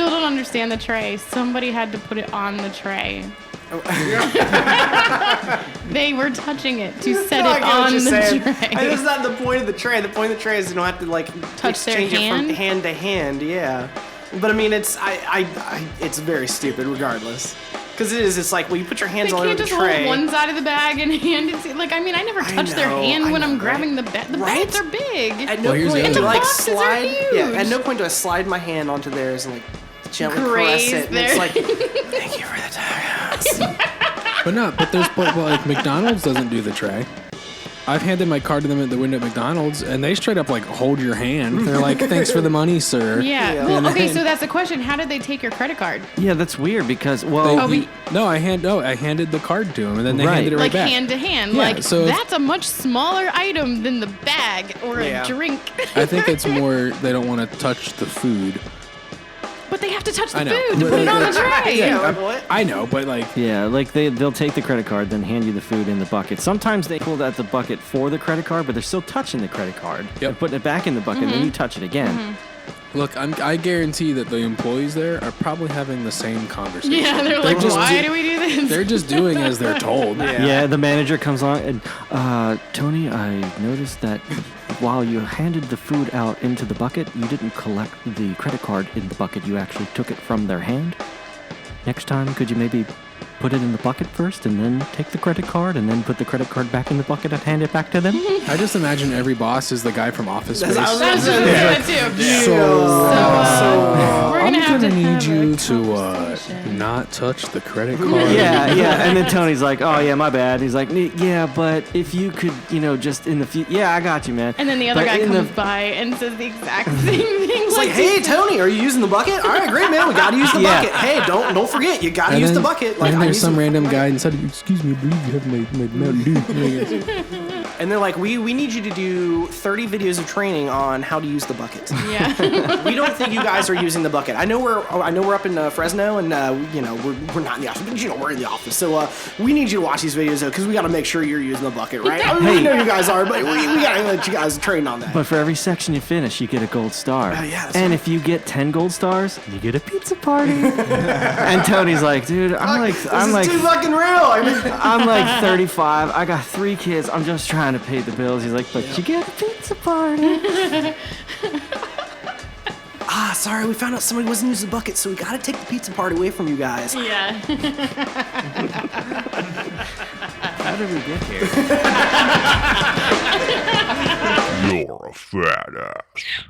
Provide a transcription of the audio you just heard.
still don't understand the tray. Somebody had to put it on the tray. They were touching it to set it on the tray. And that's not the point of the tray. The point of the tray is you don't have to like touch their exchange hand? it from hand to hand. Yeah, but I mean, it's very stupid regardless. Because it's like, well, you put your hands all over the tray. They can't just hold one side of the bag and hand it to, like, I mean, I never touch their hand when I'm grabbing the bag. The bags are big. At no point and do the I boxes are huge. Yeah, at no point do I slide my hand onto theirs and like gently caress it. And it's like, thank you for the tacos. But there's like McDonald's doesn't do the tray. I've handed my card to them at the window at McDonald's, and they straight up like hold your hand. They're like, "Thanks for the money, sir." Yeah. Well, okay, so that's the question. How did they take your credit card? Yeah, that's weird because I handed the card to them, and then they handed it right back. Like hand to hand. Yeah, like so that's a much smaller item than the bag or a drink. I think it's more they don't want to touch the food. But they have to touch the I know. food to put it on the tray. I know, but like... Yeah, like they'll take the credit card, then hand you the food in the bucket. Sometimes they pull out the bucket for the credit card, but they're still touching the credit card. Yep. And putting it back in the bucket, then you touch it again. Look, I guarantee that the employees there are probably having the same conversation. Yeah, they're like, why do we do this? They're just doing as they're told. Yeah, the manager comes on and, Tony, I noticed that while you handed the food out into the bucket, you didn't collect the credit card in the bucket. You actually took it from their hand. Next time, could you maybe put it in the bucket first and then take the credit card and then put the credit card back in the bucket and hand it back to them? I just imagine every boss is the guy from Office Space. I was just going to say that too. So, we're I'm gonna have going to to need have you a to not touch the credit card. Yeah. And then Tony's like, oh, yeah, my bad. He's like, yeah, but if you could, just in the future. Yeah, I got you, man. And then the other guy comes by and says the exact same thing. It's like, hey, Tony, are you using the bucket? All right, great, man. We got to use the bucket. Hey, don't forget. You got to use the bucket. Like, and there's some random guy inside. Excuse me, I believe you have my Mountain Dew. And they're like, we need you to do 30 videos of training on how to use the bucket. Yeah. We don't think you guys are using the bucket. I know we're up in Fresno, and we're not in the office, but we're in the office. So we need you to watch these videos though, because we got to make sure you're using the bucket, right? I mean, we know you guys are, but we got to let you guys train on that. But for every section you finish, you get a gold star. Yeah, and if you get 10 gold stars, you get a pizza party. And Tony's like, dude, I'm too fucking real. I'm like 35. I got 3 kids. I'm just trying to pay the bills. He's like, but you get a pizza party. Sorry, we found out somebody wasn't using the bucket, so we got to take the pizza party away from you guys. Yeah. How did we get here? You're a fat ass.